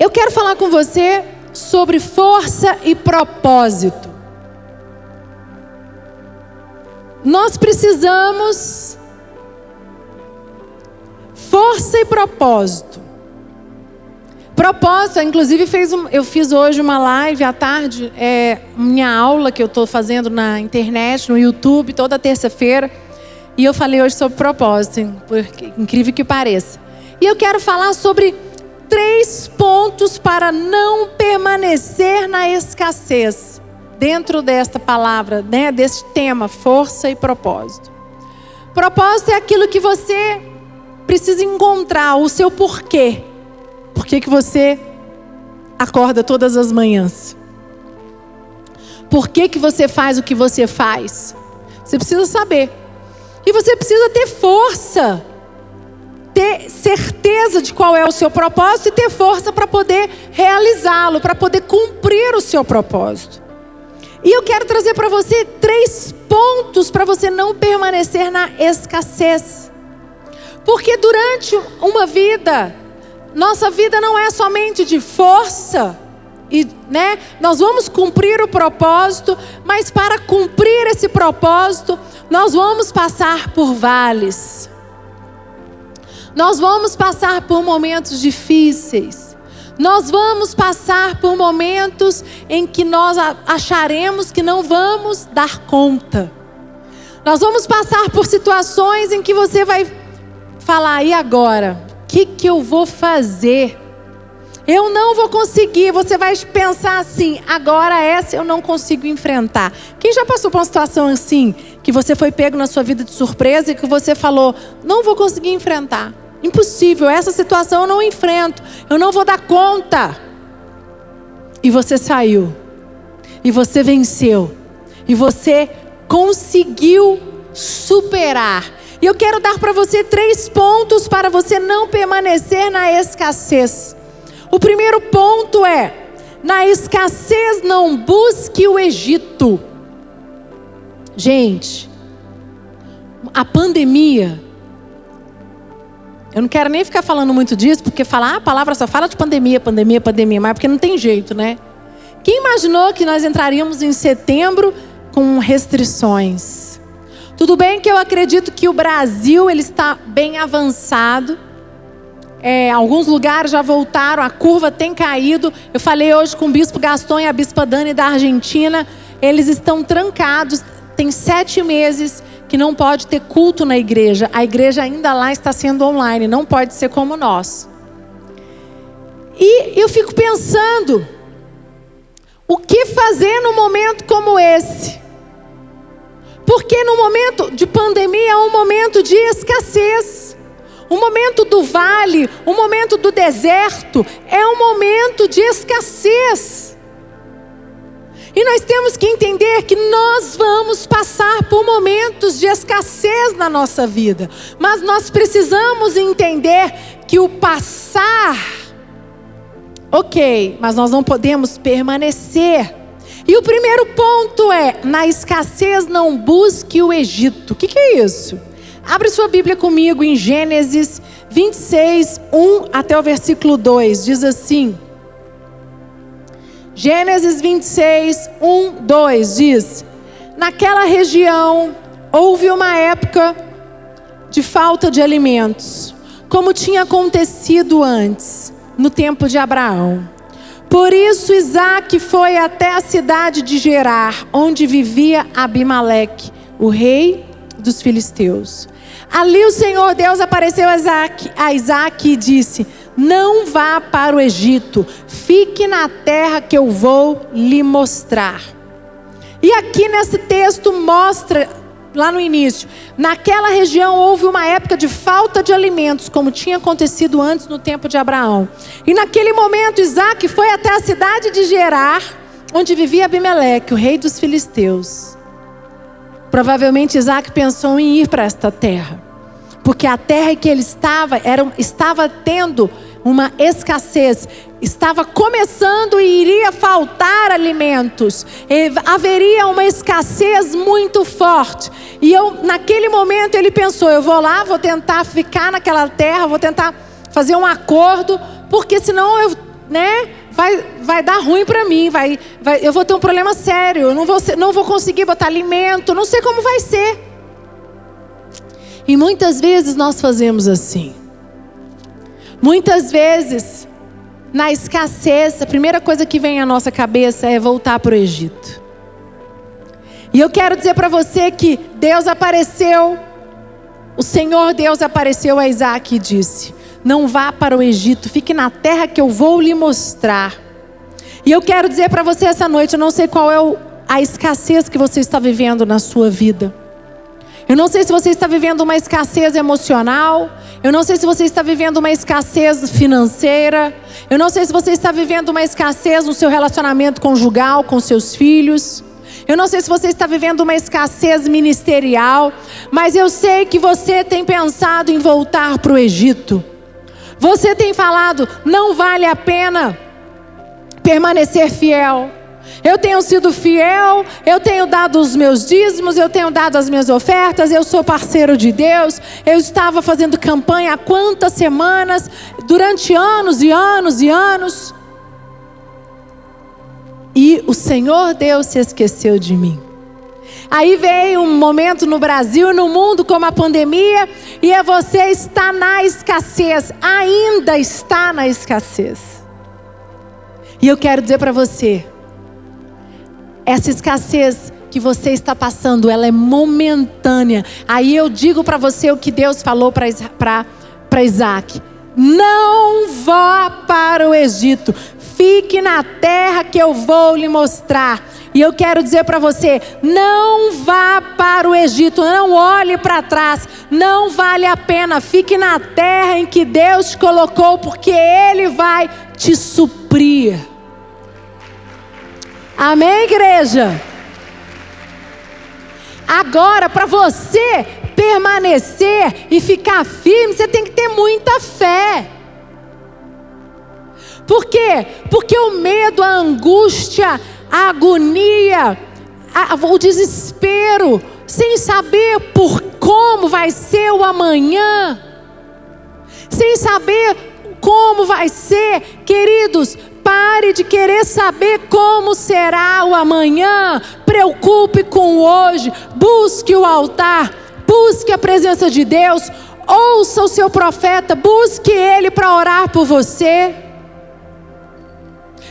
Eu quero falar com você sobre força e propósito. Nós precisamos força e propósito. Propósito, inclusive eu fiz hoje uma live à tarde, minha aula que eu estou fazendo na internet, no YouTube, toda terça-feira. E eu falei hoje sobre propósito, porque, incrível que pareça. E eu quero falar sobre 3 pontos para não permanecer na escassez. Dentro desta palavra, né, deste tema, força e propósito. Propósito é aquilo que você precisa encontrar, o seu porquê. Por que você acorda todas as manhãs? Por que você faz o que você faz? Você precisa saber. E você precisa ter força. Ter certeza de qual é o seu propósito e ter força para poder realizá-lo, para poder cumprir o seu propósito. E eu quero trazer para você 3 pontos para você não permanecer na escassez. Porque durante uma vida, nossa vida não é somente de força, né? Nós vamos cumprir o propósito, mas para cumprir esse propósito, nós vamos passar por vales. Nós vamos passar por momentos difíceis. Nós vamos passar por momentos em que nós acharemos que não vamos dar conta. Nós vamos passar por situações em que você vai falar, e agora? O que eu vou fazer? Eu não vou conseguir. Você vai pensar assim, agora essa eu não consigo enfrentar. Quem já passou por uma situação assim, que você foi pego na sua vida de surpresa e que você falou, não vou conseguir enfrentar. Impossível, essa situação eu não enfrento. Eu não vou dar conta. E você saiu. E você venceu. E você conseguiu superar. E eu quero dar para você 3 pontos para você não permanecer na escassez. O primeiro ponto é, na escassez não busque o Egito. Gente, a pandemia, eu não quero nem ficar falando muito disso, porque a palavra só fala de pandemia, pandemia, pandemia, mas é porque não tem jeito, né? Quem imaginou que nós entraríamos em setembro com restrições? Tudo bem que eu acredito que o Brasil ele está bem avançado. Alguns lugares já voltaram, a curva tem caído. Eu falei hoje com o Bispo Gaston e a Bispa Dani da Argentina. Eles estão trancados, tem 7 meses que não pode ter culto na igreja. A igreja ainda lá está sendo online, não pode ser como nós. E eu fico pensando, o que fazer num momento como esse? Porque no momento de pandemia é um momento de escassez. O momento do vale, o momento do deserto é um momento de escassez. E nós temos que entender que nós vamos passar por momentos de escassez na nossa vida. Mas nós precisamos entender que o passar, ok, mas nós não podemos permanecer. E o primeiro ponto é, na escassez não busque o Egito. O que é isso? Abre sua Bíblia comigo em Gênesis 26, 1 até o versículo 2. Diz assim. Gênesis 26, 1, 2 diz: naquela região houve uma época de falta de alimentos, como tinha acontecido antes, no tempo de Abraão. Por isso Isaque foi até a cidade de Gerar, onde vivia Abimeleque, o rei dos filisteus. Ali o Senhor Deus apareceu a Isaque e disse: não vá para o Egito, fique na terra que eu vou lhe mostrar. E aqui nesse texto mostra, lá no início, naquela região houve uma época de falta de alimentos, como tinha acontecido antes no tempo de Abraão. E naquele momento Isaque foi até a cidade de Gerar, onde vivia Abimeleque, o rei dos filisteus. Provavelmente Isaque pensou em ir para esta terra, porque a terra que ele estava tendo uma escassez, estava começando e iria faltar alimentos, haveria uma escassez muito forte. E naquele momento ele pensou, eu vou lá, vou tentar ficar naquela terra, vou tentar fazer um acordo, porque senão né? Vai dar ruim para mim, eu vou ter um problema sério, eu não vou conseguir botar alimento, não sei como vai ser. E muitas vezes nós fazemos assim. Muitas vezes, na escassez, a primeira coisa que vem à nossa cabeça é voltar para o Egito. E eu quero dizer para você que Deus apareceu, o Senhor Deus apareceu a Isaac e disse: não vá para o Egito, fique na terra que eu vou lhe mostrar. E eu quero dizer para você essa noite, eu não sei qual é a escassez que você está vivendo na sua vida. Eu não sei se você está vivendo uma escassez emocional. Eu não sei se você está vivendo uma escassez financeira. Eu não sei se você está vivendo uma escassez no seu relacionamento conjugal com seus filhos. Eu não sei se você está vivendo uma escassez ministerial. Mas eu sei que você tem pensado em voltar para o Egito. Você tem falado, não vale a pena permanecer fiel. Eu tenho sido fiel, eu tenho dado os meus dízimos, eu tenho dado as minhas ofertas, eu sou parceiro de Deus. Eu estava fazendo campanha há quantas semanas, durante anos e anos e anos. E o Senhor Deus se esqueceu de mim. Aí veio um momento no Brasil e no mundo como a pandemia, e você está na escassez, ainda está na escassez. E eu quero dizer para você, essa escassez que você está passando, ela é momentânea. Aí eu digo para você o que Deus falou para Isaac: não vá para o Egito, fique na terra que eu vou lhe mostrar. E eu quero dizer para você, não vá para o Egito, não olhe para trás, não vale a pena, fique na terra em que Deus te colocou, porque Ele vai te suprir. Amém, igreja? Agora, para você permanecer e ficar firme, você tem que ter muita fé. Por quê? Porque o medo, a angústia, a agonia, o desespero, sem saber por como vai ser o amanhã, sem saber como vai ser, queridos, pare de querer saber como será o amanhã. Preocupe com o hoje. Busque o altar. Busque a presença de Deus. Ouça o seu profeta. Busque ele para orar por você.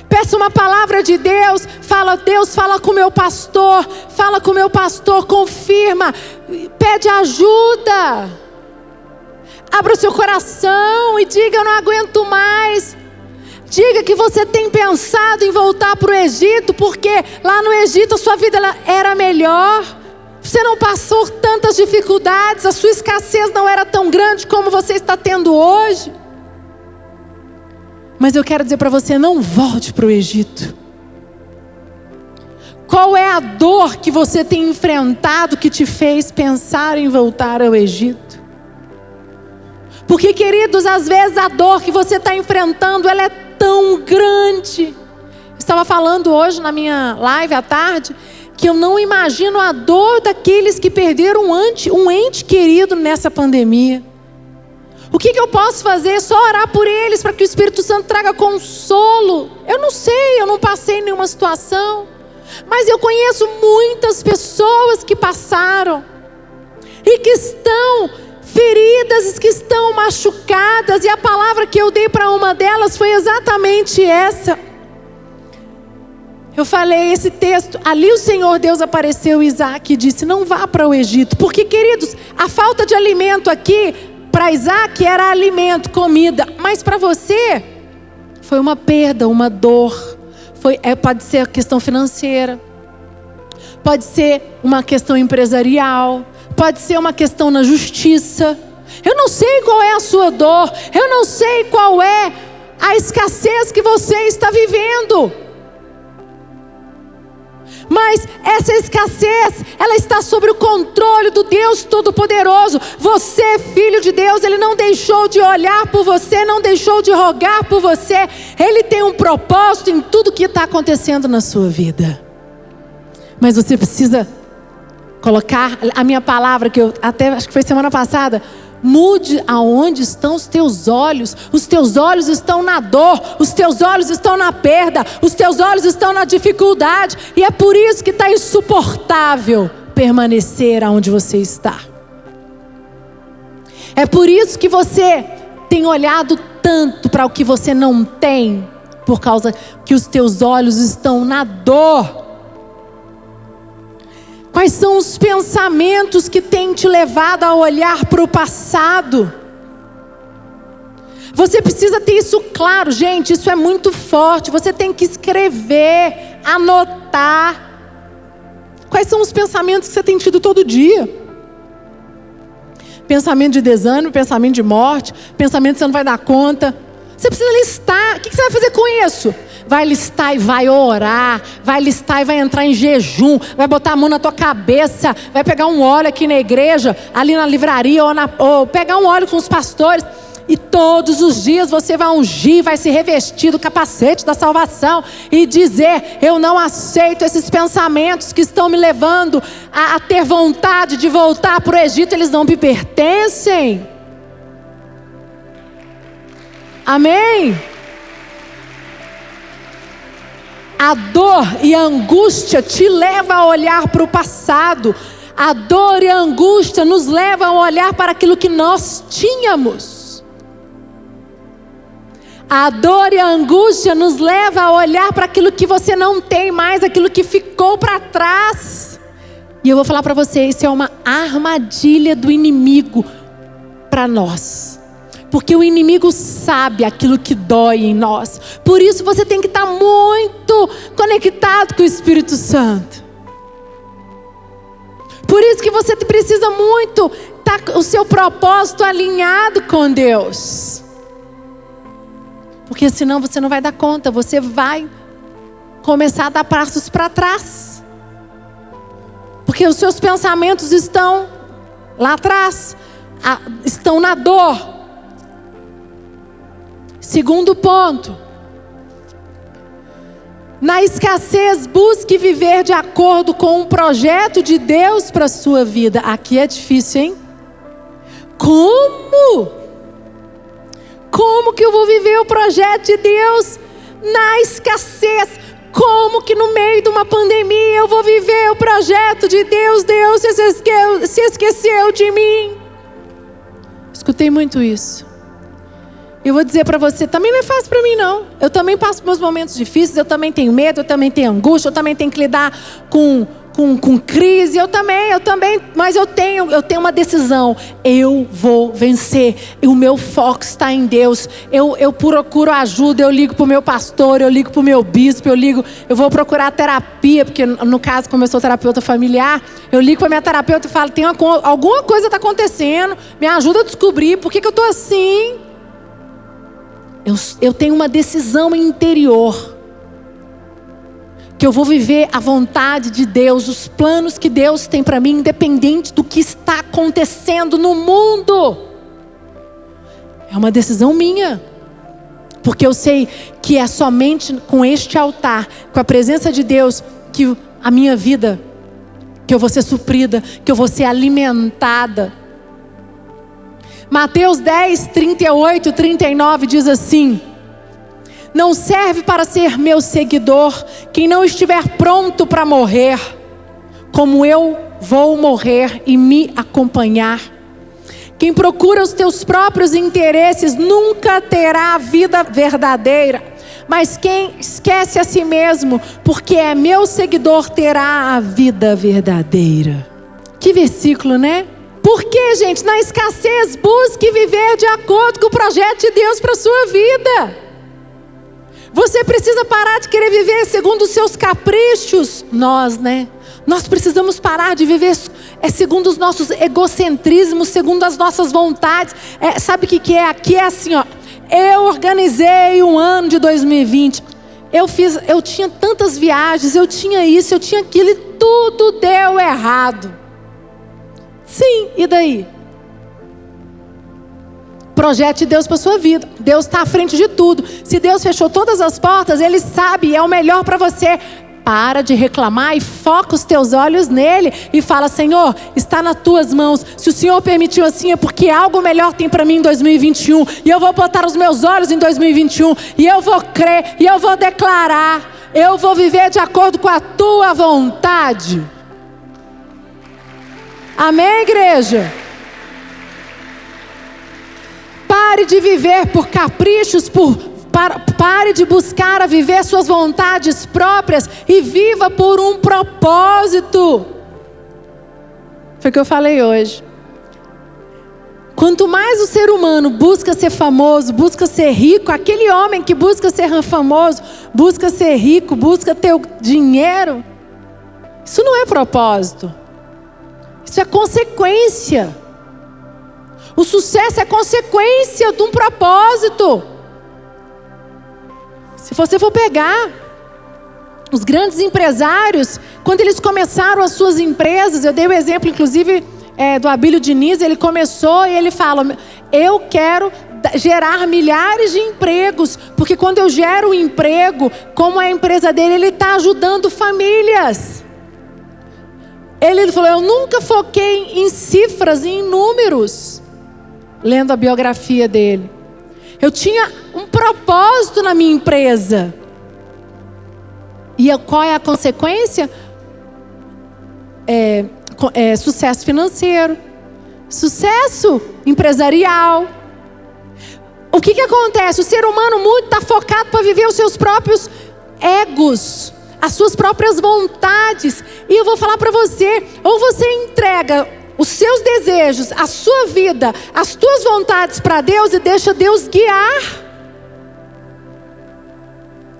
Peça uma palavra de Deus. Deus, fala com o meu pastor. Fala com o meu pastor. Confirma. Pede ajuda. Abra o seu coração e diga: eu não aguento mais. Diga que você tem pensado em voltar para o Egito, porque lá no Egito a sua vida era melhor. Você não passou tantas dificuldades, a sua escassez não era tão grande como você está tendo hoje. Mas eu quero dizer para você, não volte para o Egito. Qual é a dor que você tem enfrentado que te fez pensar em voltar ao Egito? Porque, queridos, às vezes a dor que você está enfrentando, ela é tão grande. Eu estava falando hoje na minha live à tarde, que eu não imagino a dor daqueles que perderam um ente querido nessa pandemia. O que eu posso fazer? Só orar por eles, para que o Espírito Santo traga consolo. Eu não sei, eu não passei em nenhuma situação. Mas eu conheço muitas pessoas que passaram. E que estão feridas, que estão machucadas. E a palavra que eu dei para uma delas foi exatamente essa. Eu falei esse texto, ali o Senhor Deus apareceu a Isaac e disse: não vá para o Egito. Porque, queridos, a falta de alimento aqui, para Isaac era alimento, comida. Mas para você, foi uma perda, uma dor. Pode ser a questão financeira. Pode ser uma questão empresarial. Pode ser uma questão na justiça. Eu não sei qual é a sua dor. Eu não sei qual é a escassez que você está vivendo. Mas essa escassez, ela está sob o controle do Deus Todo-Poderoso. Você, filho de Deus, Ele não deixou de olhar por você, não deixou de rogar por você. Ele tem um propósito em tudo que está acontecendo na sua vida. Mas você precisa colocar a minha palavra, que eu até acho que foi semana passada, Mude aonde estão os teus olhos. Os teus olhos estão na dor, os teus olhos estão na perda, os teus olhos estão na dificuldade. E é por isso que está insuportável permanecer aonde você está. É por isso que você tem olhado tanto para o que você não tem, por causa que os teus olhos estão na dor. Quais são os pensamentos que têm te levado a olhar para o passado? Você precisa ter isso claro, gente, isso é muito forte. Você tem que escrever, anotar. Quais são os pensamentos que você tem tido todo dia? Pensamento de desânimo, pensamento de morte, pensamento que você não vai dar conta. Você precisa listar. O que você vai fazer com isso? Vai listar e vai orar, vai listar e vai entrar em jejum, vai botar a mão na tua cabeça, vai pegar um óleo aqui na igreja, ali na livraria, ou pegar um óleo com os pastores, e todos os dias você vai ungir, vai se revestir do capacete da salvação e dizer: eu não aceito esses pensamentos que estão me levando a ter vontade de voltar para o Egito, eles não me pertencem. Amém? A dor e a angústia te levam a olhar para o passado. A dor e a angústia nos levam a olhar para aquilo que nós tínhamos. A dor e a angústia nos leva a olhar para aquilo que você não tem mais, aquilo que ficou para trás. E eu vou falar para você, isso é uma armadilha do inimigo para nós. Porque o inimigo sabe aquilo que dói em nós. Por isso você tem que estar muito conectado com o Espírito Santo. Por isso que você precisa muito estar o seu propósito alinhado com Deus. Porque senão você não vai dar conta. Você vai começar a dar passos para trás. Porque os seus pensamentos estão lá atrás. Estão na dor. Segundo ponto, na escassez, busque viver de acordo com um projeto de Deus para a sua vida. Aqui é difícil, hein? Como? Como que eu vou viver o projeto de Deus na escassez? Como que no meio de uma pandemia eu vou viver o projeto de Deus? Deus se esqueceu de mim. Escutei muito isso. Eu vou dizer para você, também não é fácil para mim não. Eu também passo meus momentos difíceis, eu também tenho medo, eu também tenho angústia, eu também tenho que lidar com crise, eu também, mas eu tenho uma decisão. Eu vou vencer, e o meu foco está em Deus. Eu procuro ajuda, eu ligo para o meu pastor, eu ligo para o meu bispo, eu vou procurar terapia, porque no caso, como eu sou terapeuta familiar, eu ligo para a minha terapeuta e falo, alguma coisa está acontecendo, me ajuda a descobrir por que eu estou assim. Eu tenho uma decisão interior, que eu vou viver a vontade de Deus, os planos que Deus tem para mim, independente do que está acontecendo no mundo. É uma decisão minha, porque eu sei que é somente com este altar, com a presença de Deus, que a minha vida, que eu vou ser suprida, que eu vou ser alimentada. Mateus 10, 38, 39 diz assim: não serve para ser meu seguidor quem não estiver pronto para morrer, como eu vou morrer e me acompanhar. Quem procura os teus próprios interesses nunca terá a vida verdadeira, mas quem esquece a si mesmo, porque é meu seguidor, terá a vida verdadeira. Que versículo, né? Porque, gente, na escassez, busque viver de acordo com o projeto de Deus para a sua vida. Você precisa parar de querer viver segundo os seus caprichos. Nós precisamos parar de viver segundo os nossos egocentrismos, segundo as nossas vontades. Sabe o que é? Aqui é assim, ó. Eu organizei um ano de 2020. Eu tinha tantas viagens, eu tinha isso, eu tinha aquilo, e tudo deu errado. Sim, e daí? Projeto de Deus para a sua vida. Deus está à frente de tudo. Se Deus fechou todas as portas, Ele sabe, é o melhor para você. Para de reclamar e foca os teus olhos nele e fala: Senhor, está nas tuas mãos. Se o Senhor permitiu assim, é porque algo melhor tem para mim em 2021. E eu vou botar os meus olhos em 2021. E eu vou crer, e eu vou declarar. Eu vou viver de acordo com a tua vontade. Amém, igreja? Pare de viver por caprichos, pare de buscar a viver suas vontades próprias e viva por um propósito. Foi o que eu falei hoje. Quanto mais o ser humano busca ser famoso, busca ser rico, aquele homem que busca ser famoso, busca ser rico, busca ter o dinheiro, isso não é propósito. Isso é consequência. O sucesso é consequência de um propósito. Se você for pegar os grandes empresários, quando eles começaram as suas empresas, eu dei o exemplo inclusive do Abílio Diniz, ele começou e ele fala: eu quero gerar milhares de empregos, porque quando eu gero um emprego, como é a empresa dele, ele está ajudando famílias. Ele falou: eu nunca foquei em cifras, em números, lendo a biografia dele. Eu tinha um propósito na minha empresa. E qual é a consequência? Sucesso financeiro, sucesso empresarial. O que acontece? O ser humano muito está focado para viver os seus próprios egos, as suas próprias vontades. E eu vou falar para você: ou você entrega os seus desejos, a sua vida, as tuas vontades para Deus e deixa Deus guiar.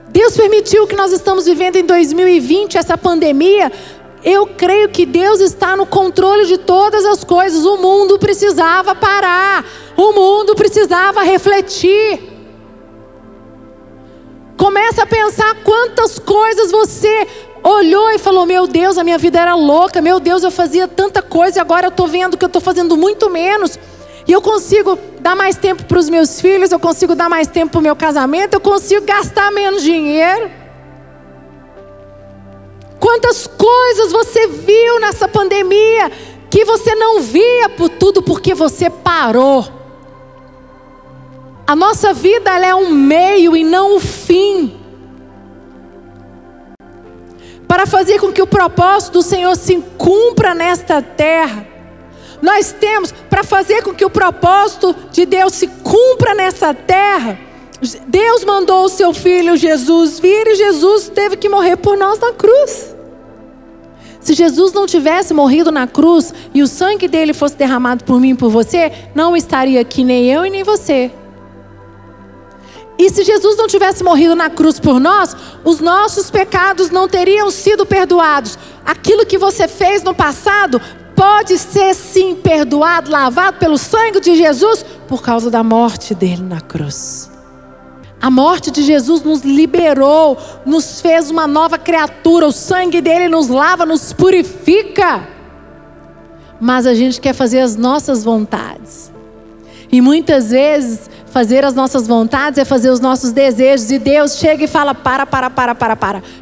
Deus permitiu que nós estamos vivendo em 2020, essa pandemia. Eu creio que Deus está no controle de todas as coisas. O mundo precisava parar. O mundo precisava refletir. Começa a pensar quantas coisas você olhou e falou: meu Deus, a minha vida era louca. Meu Deus, eu fazia tanta coisa e agora eu estou vendo que eu estou fazendo muito menos. E eu consigo dar mais tempo para os meus filhos, eu consigo dar mais tempo para o meu casamento, eu consigo gastar menos dinheiro. Quantas coisas você viu nessa pandemia que você não via por tudo porque você parou. A nossa vida, ela é um meio e não o fim. Para fazer com que o propósito do Senhor se cumpra nesta terra, nós temos, para fazer com que o propósito de Deus se cumpra nessa terra, Deus mandou o seu Filho Jesus vir e Jesus teve que morrer por nós na cruz. Se Jesus não tivesse morrido na cruz e o sangue dele fosse derramado por mim e por você, não estaria aqui nem eu e nem você. E se Jesus não tivesse morrido na cruz por nós, os nossos pecados não teriam sido perdoados. Aquilo que você fez no passado pode ser sim perdoado, lavado pelo sangue de Jesus, por causa da morte dele na cruz. A morte de Jesus nos liberou, nos fez uma nova criatura. O sangue dele nos lava, nos purifica. Mas a gente quer fazer as nossas vontades. E muitas vezes fazer as nossas vontades é fazer os nossos desejos. E Deus chega e fala: para.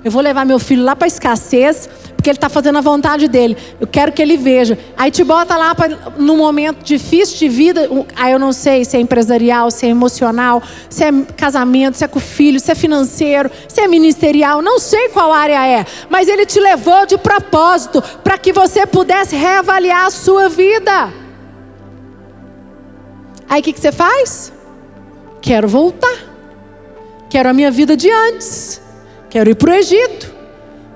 Eu vou levar meu filho lá para a escassez, porque ele está fazendo a vontade dele. Eu quero que ele veja. Aí te bota lá num momento difícil de vida. Aí eu não sei se é empresarial, se é emocional, se é casamento, se é com o filho, se é financeiro, se é ministerial. Não sei qual área é. Mas ele te levou de propósito para que você pudesse reavaliar a sua vida. Aí o que você faz? Quero voltar. Quero a minha vida de antes. Quero ir para o Egito.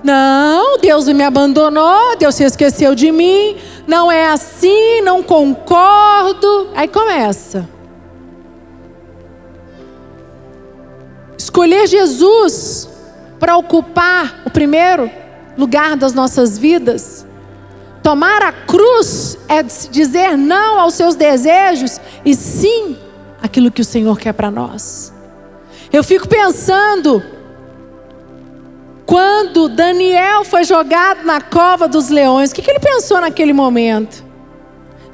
Não, Deus me abandonou, Deus se esqueceu de mim. Não é assim, não concordo. Aí começa. Escolher Jesus para ocupar o primeiro lugar das nossas vidas. Tomar a cruz é dizer não aos seus desejos e sim aquilo que o Senhor quer para nós. Eu fico pensando, quando Daniel foi jogado na cova dos leões, o que ele pensou naquele momento?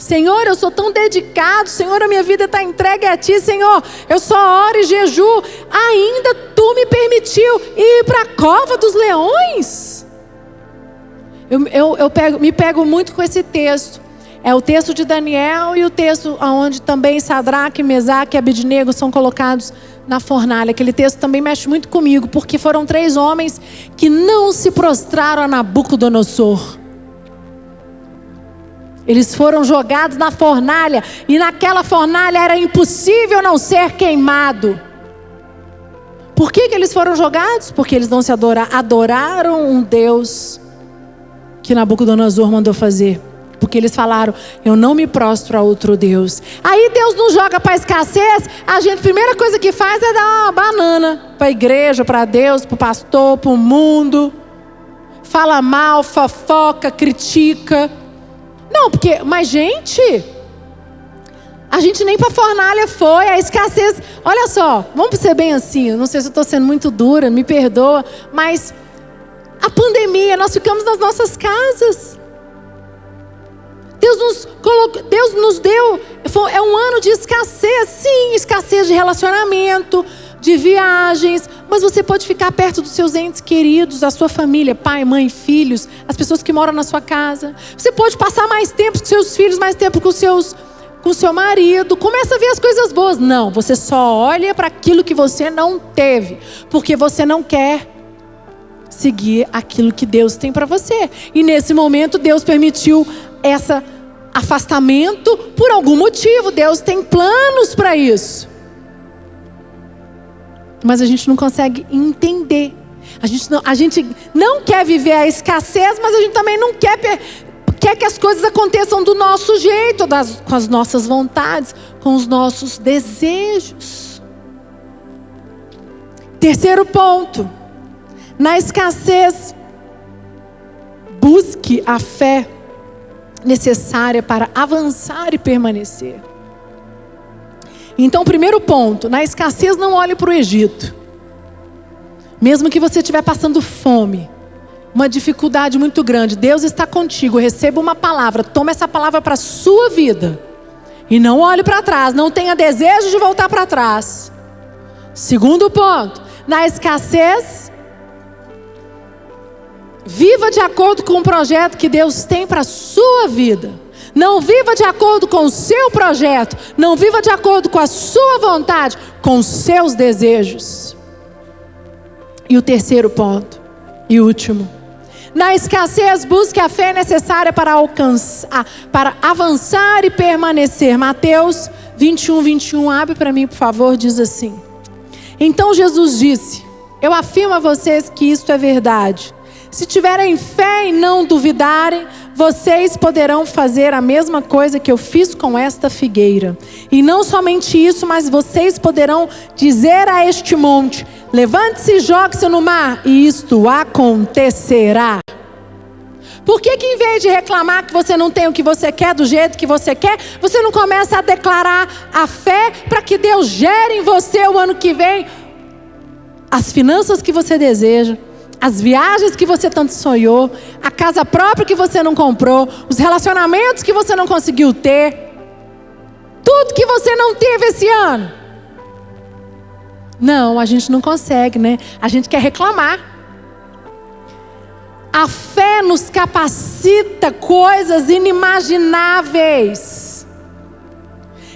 Senhor, eu sou tão dedicado. Senhor, a minha vida está entregue a Ti. Senhor, eu só oro e jejuo. Ainda Tu me permitiu ir para a cova dos leões. Me pego muito com esse texto. É o texto de Daniel e o texto onde também Sadraque, Mesaque e Abednego são colocados na fornalha. Aquele texto também mexe muito comigo, porque foram 3 homens que não se prostraram a Nabucodonosor. Eles foram jogados na fornalha, e naquela fornalha era impossível não ser queimado. Por que eles foram jogados? Porque eles não se adoraram um Deus que Nabucodonosor mandou fazer. Porque eles falaram, eu não me prostro a outro Deus. Aí Deus nos joga para a escassez. A primeira coisa que faz é dar uma banana para a igreja, para Deus, para o pastor, para o mundo. Fala mal, fofoca, critica. Não, mas gente, a gente nem para a fornalha foi. A escassez, olha só, vamos ser bem assim. Eu não sei se eu estou sendo muito dura, me perdoa. Mas a pandemia, nós ficamos nas nossas casas. Deus nos deu, é um ano de escassez, sim, escassez de relacionamento, de viagens, mas você pode ficar perto dos seus entes queridos, a sua família, pai, mãe, filhos, as pessoas que moram na sua casa. Você pode passar mais tempo com seus filhos, mais tempo com o seu marido. Começa a ver as coisas boas. Não, você só olha para aquilo que você não teve, porque você não quer seguir aquilo que Deus tem para você. E nesse momento Deus permitiu esse afastamento por algum motivo. Deus tem planos para isso. Mas a gente não consegue entender. A gente não quer viver a escassez, mas a gente também não quer que as coisas aconteçam do nosso jeito, com as nossas vontades, com os nossos desejos. Terceiro ponto. Na escassez, busque a fé necessária para avançar e permanecer. Então, primeiro ponto, na escassez não olhe para o Egito. Mesmo que você estiver passando fome, uma dificuldade muito grande, Deus está contigo, receba uma palavra, toma essa palavra para a sua vida. E não olhe para trás, não tenha desejo de voltar para trás. Segundo ponto, na escassez, viva de acordo com o projeto que Deus tem para a sua vida. Não viva de acordo com o seu projeto. Não viva de acordo com a sua vontade, com os seus desejos. E o terceiro ponto, e último. Na escassez, busque a fé necessária para avançar e permanecer. Mateus 21, abre para mim, por favor, diz assim. Então Jesus disse, eu afirmo a vocês que isto é verdade. Se tiverem fé e não duvidarem, vocês poderão fazer a mesma coisa que eu fiz com esta figueira. E não somente isso, mas vocês poderão dizer a este monte, levante-se e jogue-se no mar, e isto acontecerá. Por que em vez de reclamar que você não tem o que você quer, do jeito que você quer, você não começa a declarar a fé para que Deus gere em você o ano que vem as finanças que você deseja, as viagens que você tanto sonhou, a casa própria que você não comprou, os relacionamentos que você não conseguiu ter, tudo que você não teve esse ano. Não, a gente não consegue, né? A gente quer reclamar. A fé nos capacita coisas inimagináveis.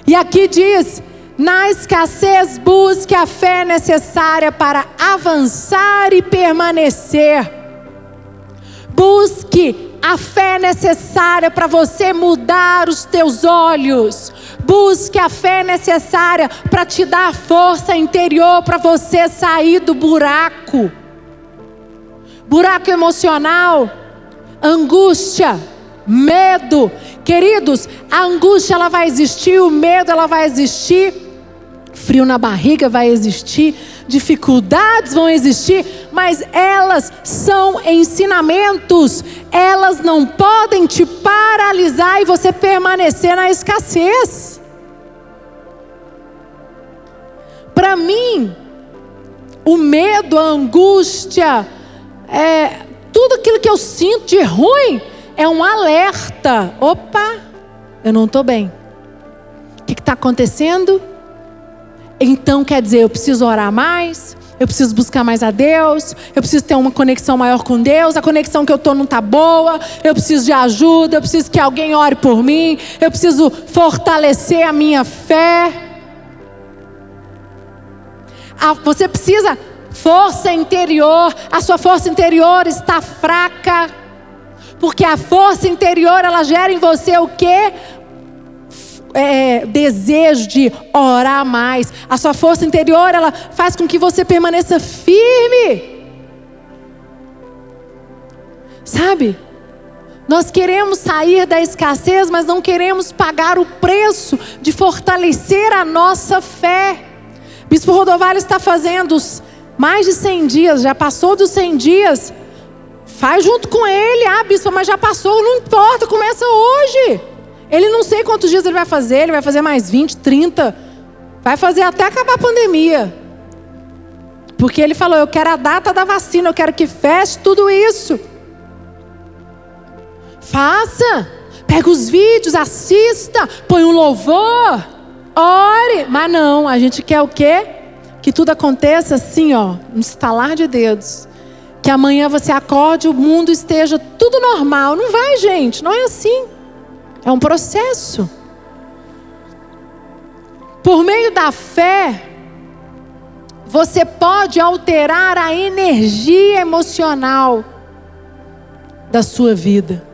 E aqui diz, na escassez, busque a fé necessária para avançar e permanecer. Busque a fé necessária para você mudar os teus olhos. Busque a fé necessária para te dar força interior para você sair do buraco. Buraco emocional, angústia, medo. Queridos, a angústia ela vai existir, o medo ela vai existir. Frio na barriga vai existir, dificuldades vão existir, mas elas são ensinamentos, elas não podem te paralisar e você permanecer na escassez. Para mim, o medo, a angústia, tudo aquilo que eu sinto de ruim é um alerta. Opa, eu não estou bem. O que está acontecendo? Então quer dizer, eu preciso orar mais, eu preciso buscar mais a Deus, eu preciso ter uma conexão maior com Deus, a conexão que eu estou não está boa, eu preciso de ajuda, eu preciso que alguém ore por mim, eu preciso fortalecer a minha fé. Você precisa força interior, a sua força interior está fraca, porque a força interior ela gera em você o quê? Desejo de orar mais. A sua força interior ela faz com que você permaneça firme. Sabe? Nós queremos sair da escassez, mas não queremos pagar o preço de fortalecer a nossa fé. Bispo Rodovalho está fazendo mais de 100 dias, já passou dos 100 dias. Faz junto com ele. Bispo, mas já passou, não importa, começa hoje. Ele não sei quantos dias ele vai fazer mais 20, 30. Vai fazer até acabar a pandemia. Porque ele falou, eu quero a data da vacina, eu quero que feche tudo isso. Faça. Pega os vídeos, assista, põe um louvor, ore. Mas não, a gente quer o quê? Que tudo aconteça assim, no estalar de dedos. Que amanhã você acorde, o mundo esteja tudo normal. Não vai, gente, não é assim. É um processo. Por meio da fé, você pode alterar a energia emocional da sua vida.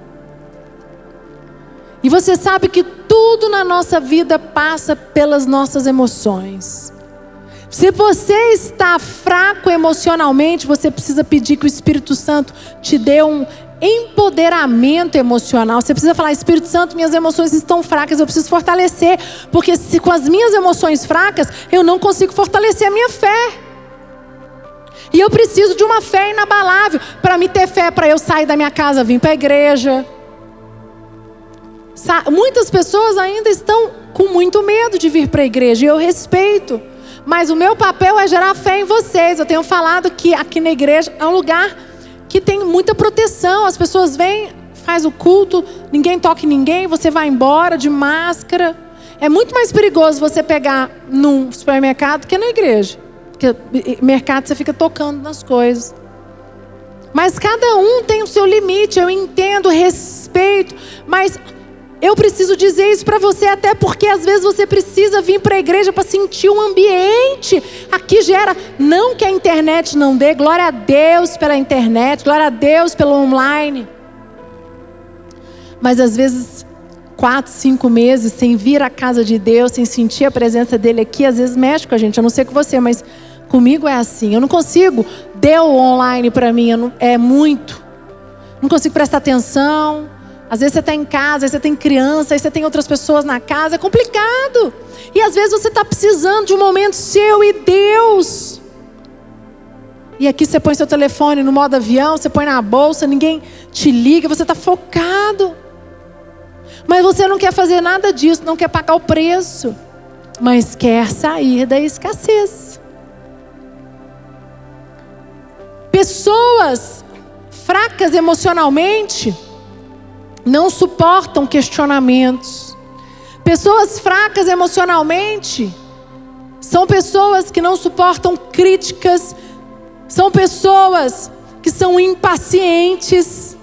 E você sabe que tudo na nossa vida passa pelas nossas emoções. Se você está fraco emocionalmente, você precisa pedir que o Espírito Santo te dê um empoderamento emocional. Você precisa falar, Espírito Santo, minhas emoções estão fracas, eu preciso fortalecer. Porque se com as minhas emoções fracas, eu não consigo fortalecer a minha fé. E eu preciso de uma fé inabalável. Para me ter fé, para eu sair da minha casa, vir para a igreja. Muitas pessoas ainda estão com muito medo de vir para a igreja. E eu respeito. Mas o meu papel é gerar fé em vocês. Eu tenho falado que aqui na igreja é um lugar que tem muita proteção. As pessoas vêm, faz o culto, ninguém toca em ninguém, você vai embora de máscara. É muito mais perigoso você pegar num supermercado que na igreja. Porque mercado você fica tocando nas coisas. Mas cada um tem o seu limite, eu entendo, respeito, mas eu preciso dizer isso para você, até porque às vezes você precisa vir para a igreja para sentir um ambiente. Aqui gera, não que a internet não dê, glória a Deus pela internet, glória a Deus pelo online. Mas às vezes 4, 5 meses sem vir à casa de Deus, sem sentir a presença dele aqui, às vezes mexe com a gente. Eu não sei com você, mas comigo é assim. Eu não consigo, deu online para mim, é muito. Não consigo prestar atenção. Às vezes você está em casa, aí você tem criança, aí você tem outras pessoas na casa, é complicado. E às vezes você está precisando de um momento seu e Deus. E aqui você põe seu telefone no modo avião, você põe na bolsa, ninguém te liga, você está focado. Mas você não quer fazer nada disso, não quer pagar o preço, mas quer sair da escassez. Pessoas fracas emocionalmente não suportam questionamentos. Pessoas fracas emocionalmente são pessoas que não suportam críticas. São pessoas que são impacientes.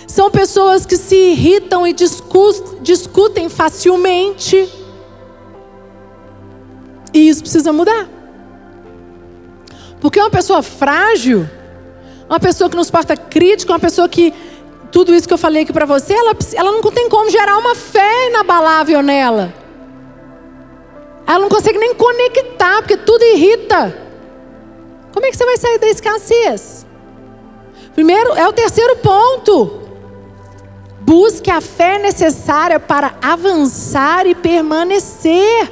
São pessoas que se irritam e discutem facilmente. E isso precisa mudar. Porque uma pessoa frágil, uma pessoa que não suporta crítica, uma pessoa que tudo isso que eu falei aqui para você, ela não tem como gerar uma fé inabalável nela. Ela não consegue nem conectar, porque tudo irrita. Como é que você vai sair da escassez? Primeiro, é o terceiro ponto. Busque a fé necessária para avançar e permanecer.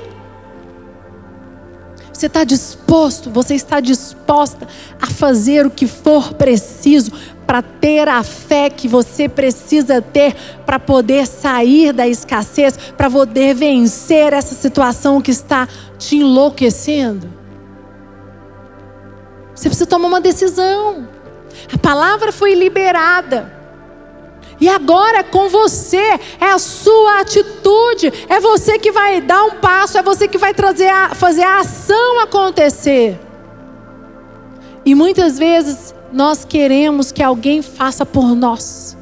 Você está disposto, você está disposta a fazer o que for preciso para ter a fé que você precisa ter para poder sair da escassez, para poder vencer essa situação que está te enlouquecendo? Você precisa tomar uma decisão. A palavra foi liberada. E agora é com você, é a sua atitude, é você que vai dar um passo, é você que vai fazer a ação acontecer. E muitas vezes nós queremos que alguém faça por nós,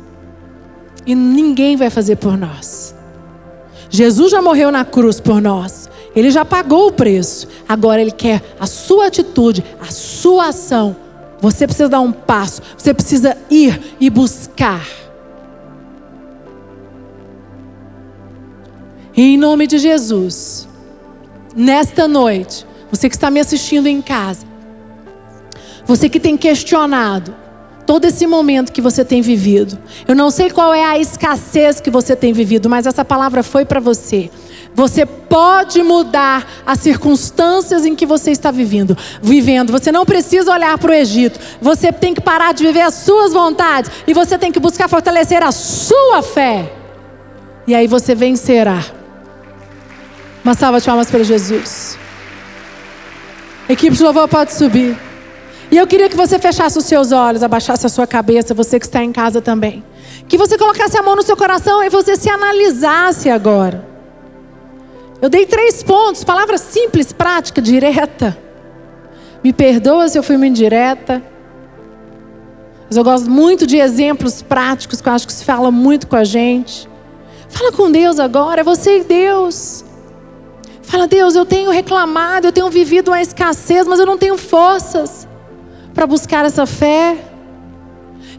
e ninguém vai fazer por nós. Jesus já morreu na cruz por nós, Ele já pagou o preço. Agora Ele quer a sua atitude, a sua ação. Você precisa dar um passo, você precisa ir e buscar. E em nome de Jesus, nesta noite, você que está me assistindo em casa, você que tem questionado todo esse momento que você tem vivido, eu não sei qual é a escassez que você tem vivido, mas essa palavra foi para você. Você pode mudar as circunstâncias em que você está vivendo. Você não precisa olhar para o Egito. Você tem que parar de viver as suas vontades, e você tem que buscar fortalecer a sua fé. E aí você vencerá. Uma salva de palmas para Jesus. Equipe de louvor pode subir. E eu queria que você fechasse os seus olhos, abaixasse a sua cabeça, você que está em casa também. Que você colocasse a mão no seu coração e você se analisasse agora. Eu dei 3 pontos, palavra simples, prática, direta. Me perdoa se eu fui muito direta. Mas eu gosto muito de exemplos práticos, que eu acho que se fala muito com a gente. Fala com Deus agora, é você e Deus. Fala: Deus, eu tenho reclamado, eu tenho vivido uma escassez, mas eu não tenho forças para buscar essa fé.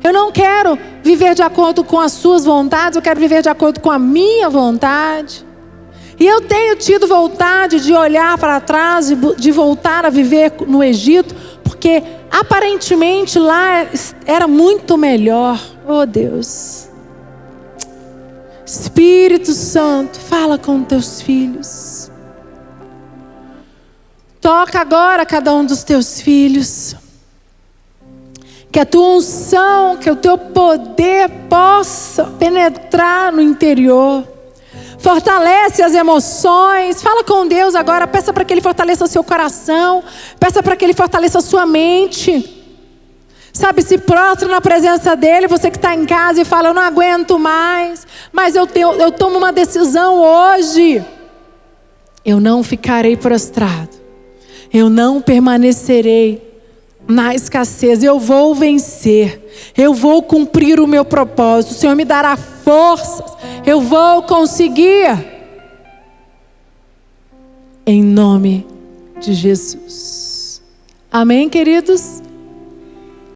Eu não quero viver de acordo com as suas vontades, eu quero viver de acordo com a minha vontade. E eu tenho tido vontade de olhar para trás, de voltar a viver no Egito, porque aparentemente lá era muito melhor. Oh Deus, Espírito Santo, fala com teus filhos. Toca agora cada um dos teus filhos. Que a tua unção, que o teu poder possa penetrar no interior. Fortalece as emoções. Fala com Deus agora. Peça para que Ele fortaleça o seu coração. Peça para que Ele fortaleça a sua mente. Sabe, se prostra na presença dEle. Você que está em casa e fala: eu não aguento mais, mas eu tomo uma decisão hoje. Eu não ficarei prostrado. Eu não permanecerei na escassez. Eu vou vencer. Eu vou cumprir o meu propósito. O Senhor me dará forças. Eu vou conseguir. Em nome de Jesus. Amém, queridos?